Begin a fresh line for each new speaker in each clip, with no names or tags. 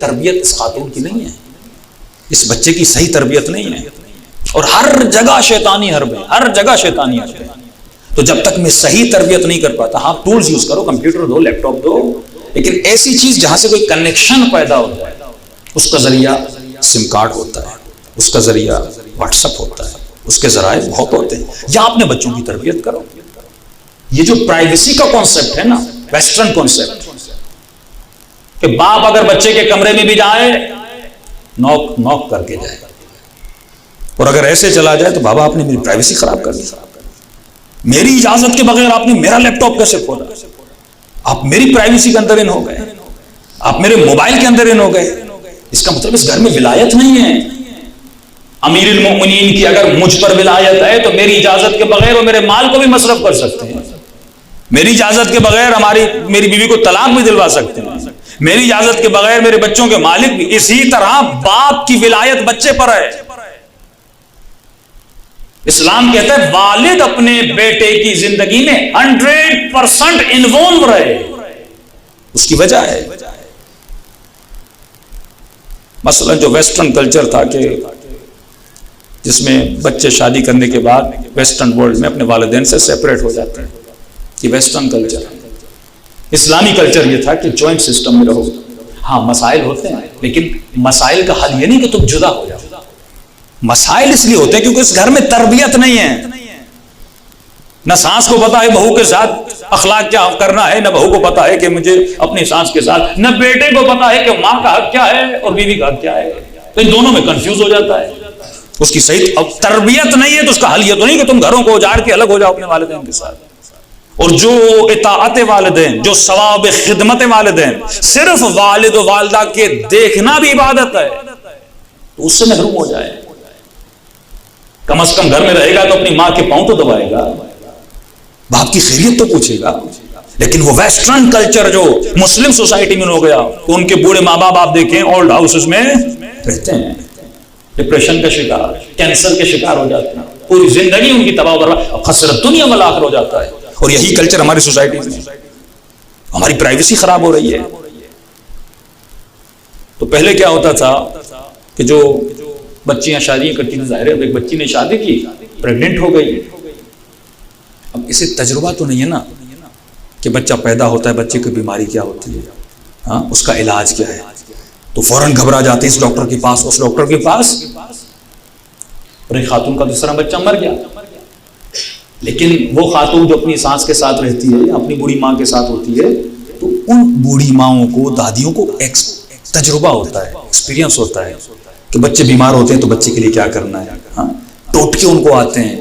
تربیت اس خاتون کی نہیں ہے، اس بچے کی صحیح تربیت نہیں ہے، اور ہر جگہ شیطانی حرب ہے، ہر جگہ شیطانی حرب ہے۔ تو جب تک میں صحیح تربیت نہیں کر پاتا، ہاں ٹولز یوز کرو، کمپیوٹر دو، لیپ ٹاپ دو، لیکن ایسی چیز جہاں سے کوئی کنیکشن پیدا ہو جائے، اس کا ذریعہ سم کارڈ ہوتا ہے، اس کا ذریعہ واٹس ایپ ہوتا ہے، اس کے ذرائع بہت ہوتے ہیں۔ یا اپنے بچوں کی تربیت کرو۔ یہ جو پرائیویسی کا کانسیپٹ ہے نا، ویسٹرن کانسیپٹ، کہ باپ اگر بچے کے کمرے میں بھی جائے نوک نوک کر کے جائے، اور اگر ایسے چلا جائے تو بابا آپ نے میری پرائیویسی خراب کر دی، میری اجازت کے بغیر آپ نے میرا لیپ ٹاپ کیسے کھولا، آپ میری پرائیویسی کے اندر ان ہو گئے، آپ میرے موبائل کے اندر ان ہو گئے۔ اس کا مطلب اس گھر میں ولایت نہیں ہے۔ امیر المؤمنین کی اگر مجھ پر ولایت ہے تو میری اجازت کے بغیر وہ میرے مال کو بھی مصرف کر سکتے ہیں، میری اجازت کے بغیر میری بیوی کو طلاق بھی دلوا سکتے ہیں، میری اجازت کے بغیر میرے بچوں کے مالک بھی۔ اسی طرح باپ کی ولایت بچے پر ہے۔ اسلام کہتا ہے والد اپنے بیٹے کی زندگی میں 100% انوالو رہے، اس کی وجہ ہے مثلا جو ویسٹرن کلچر تھا کہ جس میں بچے شادی کرنے کے بعد ویسٹرن ورلڈ میں اپنے والدین سے سیپریٹ ہو جاتے ہیں، یہ ویسٹرن کلچر ہے۔ اسلامی کلچر یہ تھا کہ جوائنٹ سسٹم میں رہو، ہاں مسائل ہوتے ہیں لیکن مسائل کا حل یہ نہیں کہ تم جدا ہو جاؤ، مسائل اس لیے ہوتے ہیں کیونکہ اس گھر میں تربیت نہیں ہے۔ نہ ساس کو پتا ہے بہو کے ساتھ اخلاق کیا کرنا ہے، نہ بہو کو پتا ہے کہ مجھے اپنی ساس کے ساتھ، نہ بیٹے کو پتا ہے کہ ماں کا حق کیا ہے اور بیوی کا حق کیا ہے، تو ان دونوں میں کنفیوز ہو جاتا ہے۔ اس کی صحیح اب تربیت نہیں ہے تو اس کا حل یہ تو نہیں کہ تم گھروں کو اجاڑ کے الگ ہو جاؤ اپنے والدین کے ساتھ۔ اور جو اطاعت والدین، جو ثواب خدمت والدین، صرف والد و والدہ کے دیکھنا بھی عبادت ہے، تو اس سے محروم ہو جائے۔ کم از کم گھر میں رہے گا تو اپنی ماں کے پاؤں تو دبائے گا، باپ کی خیریت تو پوچھے گا۔ لیکن وہ ویسٹرن کلچر جو مسلم سوسائٹی میں ہو گیا، تو ان کے بوڑھے ماں باپ آپ دیکھیں اولڈ ہاؤسز میں رہتے ہیں، ڈپریشن کا شکار، کینسر کے شکار ہو جاتے ہیں، پوری زندگی ان کی تباہ و برباد، خسرت دنیا والآخرہ ہو جاتا ہے۔ اور یہی کلچر ہماری سوسائٹی میں، ہماری پرائیویسی خراب ہو رہی ہے۔ تو پہلے کیا ہوتا تھا کہ جو بچیاں شادیاں کرتی ہیں، ظاہر ہے ایک بچی نے شادی کی، پریگننٹ ہو گئی، اب اسے تجربہ تو نہیں ہے نا کہ بچہ پیدا ہوتا ہے، بچے کی بیماری کیا ہوتی ہے، ہاں اس کا علاج کیا ہے، تو فوراً گھبرا جاتے ہیں اس ڈاکٹر کے پاس، اس ڈاکٹر کے پاس، اور ایک خاتون کا دوسرا بچہ مر گیا۔ لیکن وہ خاتون جو اپنی سانس کے ساتھ رہتی ہے یا اپنی بوڑھی ماں کے ساتھ ہوتی ہے، تو ان بوڑھی ماؤں کو، دادیوں کو تجربہ ہوتا ہے، ایکسپیرینس ہوتا ہے کہ بچے بیمار ہوتے ہیں تو بچے کے لیے کیا کرنا ہے، ہاں ٹوٹکے ان کو آتے ہیں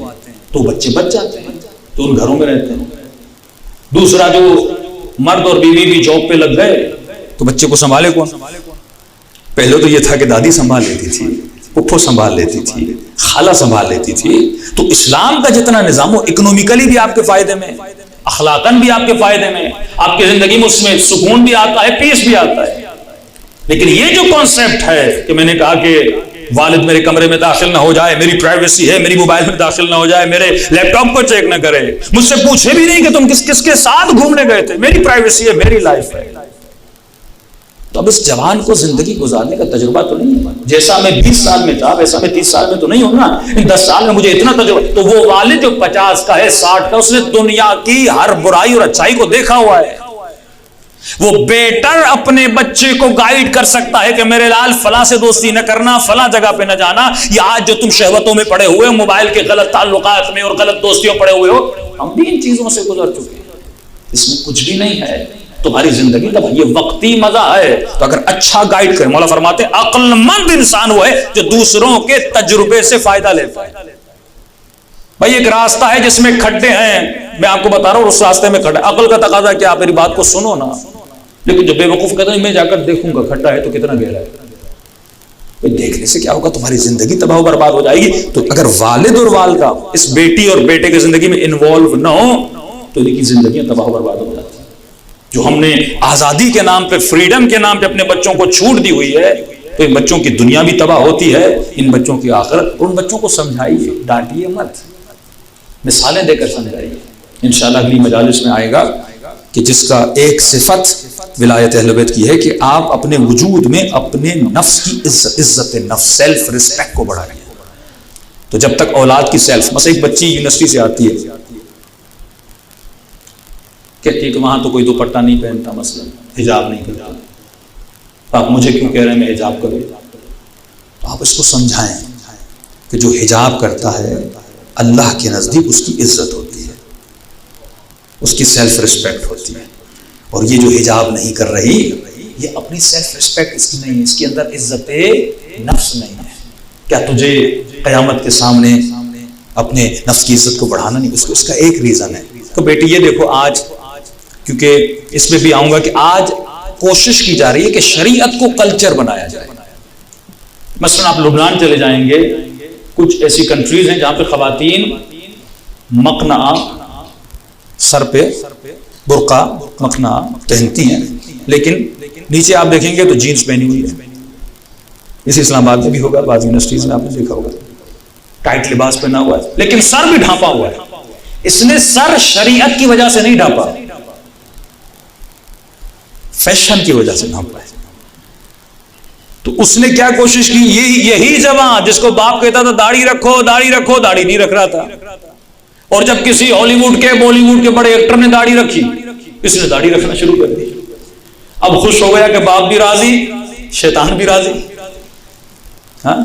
تو بچے بچ جاتے ہیں، تو ان گھروں میں رہتے ہیں۔ دوسرا جو مرد اور بیوی بھی جاب پہ لگ گئے تو بچے کو سنبھالے کون؟ پہلے تو یہ تھا کہ دادی سنبھال لیتی تھی، پھپھو سنبھال لیتی تھی، خالہ سنبھال لیتی تھی۔ تو اسلام کا جتنا نظام ہو، اکنومیکلی بھی آپ کے فائدے میں، اخلاقاً بھی آپ کے فائدے میں، آپ کی زندگی میں اس میں سکون بھی آتا ہے، پیس بھی آتا ہے۔ لیکن یہ جو کانسیپٹ ہے کہ میں نے کہا کہ والد میرے کمرے میں داخل نہ ہو جائے، میری پرائیویسی ہے، میری موبائل میں داخل نہ ہو جائے، میرے لیپ ٹاپ کو چیک نہ کرے، مجھ سے پوچھے بھی نہیں کہ تم کس کس کے ساتھ گھومنے گئے تھے، میری پرائیویسی ہے، میری لائف ہے۔ تو اب اس جوان کو زندگی گزارنے کا تجربہ تو نہیں ہے، جیسا میں 20 سال میں تھا ویسا میں 30 سال میں تو نہیں ہوں نا، ان 10 سال میں مجھے اتنا تجربہ۔ تو وہ والد جو 50 کا ہے، 60 کا، اس نے دنیا کی ہر برائی اور اچھائی کو دیکھا ہوا ہے۔ وہ بیٹر اپنے بچے کو گائیڈ کر سکتا ہے کہ میرے لال فلاں سے دوستی نہ کرنا، فلاں جگہ پہ نہ جانا، یا آج جو تم شہوتوں میں پڑے ہوئے، موبائل کے غلط تعلقات میں اور غلط دوستیوں پڑے ہوئے ہو، ہم بھی ان چیزوں سے گزر چکے ہیں، اس میں کچھ بھی نہیں ہے، تمہاری زندگی کا یہ وقتی مزہ ہے۔ تو اگر اچھا گائیڈ کرے، مولا فرماتے ہیں عقل مند انسان وہ ہے جو دوسروں کے تجربے سے فائدہ لیتا ہے۔ بھائی ایک راستہ ہے جس میں کھڈے ہیں، میں آپ کو بتا رہا ہوں اس راستے میں کھڈا، عقل کا تقاضا کیا، میری بات کو سنو نا۔ لیکن جو بے وقوف کہتا ہے میں جا کر دیکھوں گا کھڈا ہے تو کتنا گہرا ہے، دیکھنے سے کیا ہوگا، تمہاری زندگی تباہ و برباد ہو جائے گی۔ تو اگر والد اور والدہ اس بیٹی اور بیٹے کی زندگی میں انوالو نہ ہو تو ان کی زندگیاں تباہ و برباد ہو جاتی ہیں۔ جو ہم نے آزادی کے نام پہ، فریڈم کے نام پہ اپنے بچوں کو چھوٹ دی ہوئی ہے، تو ان بچوں کی دنیا بھی تباہ ہوتی ہے، ان بچوں کی آخرت۔ ان بچوں کو سمجھائیے، ڈانٹیے مت، مثالیں دے کر سمجھائیے۔ انشاءاللہ اگلی مجالس میں آئے گا کہ جس کا ایک صفت ولایت اہل بیت کی ہے کہ آپ اپنے وجود میں اپنے نفس کی عزت نفس سیلف ریسپیکٹ کو بڑھائیں. تو جب تک اولاد کی سیلف، مثلا ایک بچی یونیورسٹی سے آتی ہے، کہتی ہے کہ وہاں تو کوئی دوپٹہ نہیں پہنتا، مثلا حجاب نہیں کرتا، آپ مجھے کیوں کہہ رہے ہیں میں حجاب کروں؟ تو آپ اس کو سمجھائیں کہ جو حجاب کرتا ہے اللہ کے نزدیک اس کی عزت ہوتی ہے، اس کی سیلف ریسپیکٹ ہوتی ہے. اور یہ جو حجاب نہیں کر رہی، یہ اپنی سیلف ریسپیکٹ اس کی نہیں ہے، اس کے اندر عزت نفس نہیں ہے. کیا تجھے قیامت کے سامنے اپنے نفس کی عزت کو بڑھانا نہیں؟ اس کا ایک ریزن ہے. تو بیٹی یہ دیکھو، آج کیونکہ اس میں بھی آؤں گا کہ آج کوشش کی جا رہی ہے کہ شریعت کو کلچر بنایا جائے. مثلا آپ لبنان چلے جائیں گے، کچھ ایسی کنٹریز ہیں جہاں پہ خواتین مقنعہ، سر پہ برقع مقنعہ پہنتی ہیں، لیکن نیچے آپ دیکھیں گے تو جینز پہنی ہوئی ہے. اس اسلام آباد میں بھی ہوگا، بعض یونیورسٹیز میں آپ نے دیکھا ہوگا ٹائٹ لباس پہنا ہوا ہے، لیکن سر بھی ڈھانپا ہوا ہے. اس نے سر شریعت کی وجہ سے نہیں ڈھانپا، فیشن کی وجہ سے ڈھانپا ہے. تو اس نے کیا کوشش کی، یہی جوان جس کو باپ کہتا تھا داڑھی رکھو داڑھی رکھو، داڑھی نہیں رکھ رہا تھا، اور جب کسی ہالی ووڈ کے بالی ووڈ کے بڑے ایکٹر نے داڑھی رکھی، اس نے داڑھی رکھنا شروع کر دی. اب خوش ہو گیا کہ باپ بھی راضی، شیطان بھی راضی. ہاں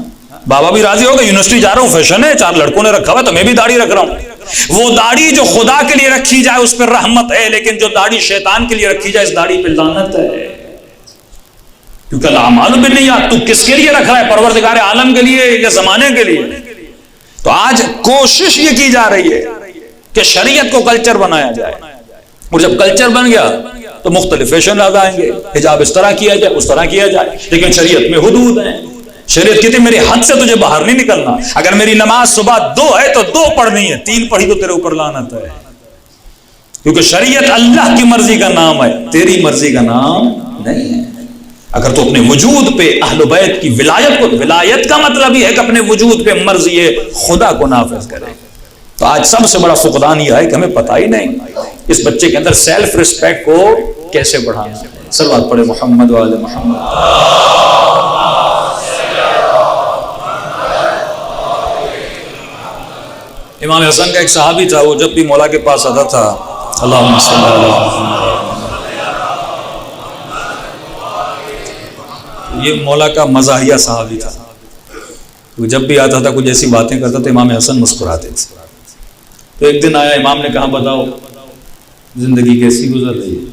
بابا بھی راضی ہوگا، یونیورسٹی جا رہا ہوں، فیشن ہے، 4 لڑکوں نے رکھا ہوا تو میں بھی داڑھی رکھ رہا ہوں. وہ داڑھی جو خدا کے لیے رکھی جائے اس پر رحمت ہے، لیکن جو داڑھی شیطان کے لیے رکھی جائے اس داڑھی پہ لعنت ہے. کیونکہ الاعمال بالنیات، تو کس کے لیے رکھ رہا ہے؟ پروردگار عالم کے لیے یا زمانے کے لیے؟ تو آج کوشش یہ کی جا رہی ہے کہ شریعت کو کلچر بنایا جائے، اور جب کلچر بن گیا تو مختلف فیشن آ جائیں گے، حجاب اس طرح کیا جائے اس طرح کیا جائے. لیکن شریعت میں حدود ہیں. شریعت کہتی میری حد سے تجھے باہر نہیں نکلنا. اگر میری نماز صبح 2 ہے تو 2 پڑھنی ہے، 3 پڑھی تو تیرے اوپر لعنت ہے. کیونکہ شریعت اللہ کی مرضی کا نام ہے، تیری مرضی کا نام نہیں ہے. اگر تو اپنے وجود پہ اہل بیت کی ولایت کو، ولایت کا مطلب یہ ہے کہ اپنے وجود پہ مرضی خدا کو نافذ کرے. تو آج سب سے بڑا فقدان یہ ہے کہ ہمیں پتہ ہی نہیں اس بچے کے اندر سیلف ریسپیکٹ کو کیسے بڑھانا ہے. صلوات پڑھے محمد و آل محمد. امام حسن کا ایک صحابی تھا، وہ جب بھی مولا کے پاس آتا تھا اللہم صلی اللہ علیہ وسلم، یہ مولا کا مزاحیہ صحابی تھا. وہ جب بھی آتا تھا کچھ ایسی باتیں کرتا تو امام حسن مسکراتے تھے. تو ایک دن آیا، امام نے کہا بتاؤ زندگی کیسی گزر رہی ہے؟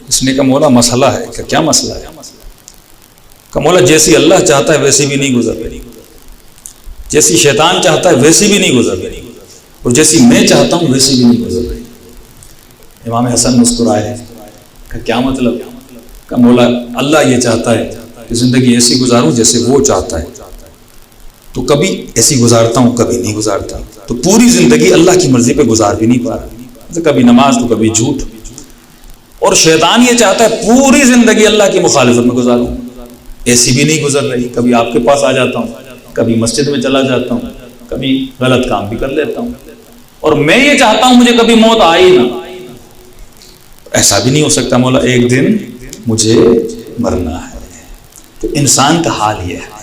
اس نے کہا مولا مسئلہ ہے. کہ کیا مسئلہ ہے؟ کہ مولا جیسی اللہ چاہتا ہے ویسی بھی نہیں گزر رہی، جیسی شیطان چاہتا ہے ویسی بھی نہیں گزر رہی، اور جیسی میں چاہتا ہوں ویسی بھی نہیں گزر رہی. امام حسن مسکرائے. کہ کیا مطلب؟ کہ مولا اللہ یہ چاہتا ہے کہ زندگی ایسی گزاروں جیسے وہ چاہتا ہے، تو کبھی ایسی گزارتا ہوں کبھی نہیں گزارتا، تو پوری زندگی اللہ کی مرضی پہ گزار بھی نہیں پا رہا، کبھی نماز تو کبھی جھوٹ. اور شیطان یہ چاہتا ہے پوری زندگی اللہ کی مخالفت میں گزاروں، ایسی بھی نہیں گزر رہی. کبھی آپ کے پاس آ جاتا ہوں، کبھی مسجد میں چلا جاتا ہوں، کبھی غلط کام بھی کر لیتا ہوں، اور میں یہ چاہتا ہوں مجھے کبھی موت آئی نہ. ایسا بھی نہیں ہو سکتا مولا، ایک دن مجھے مرنا ہے. تو انسان کا حال یہ ہے.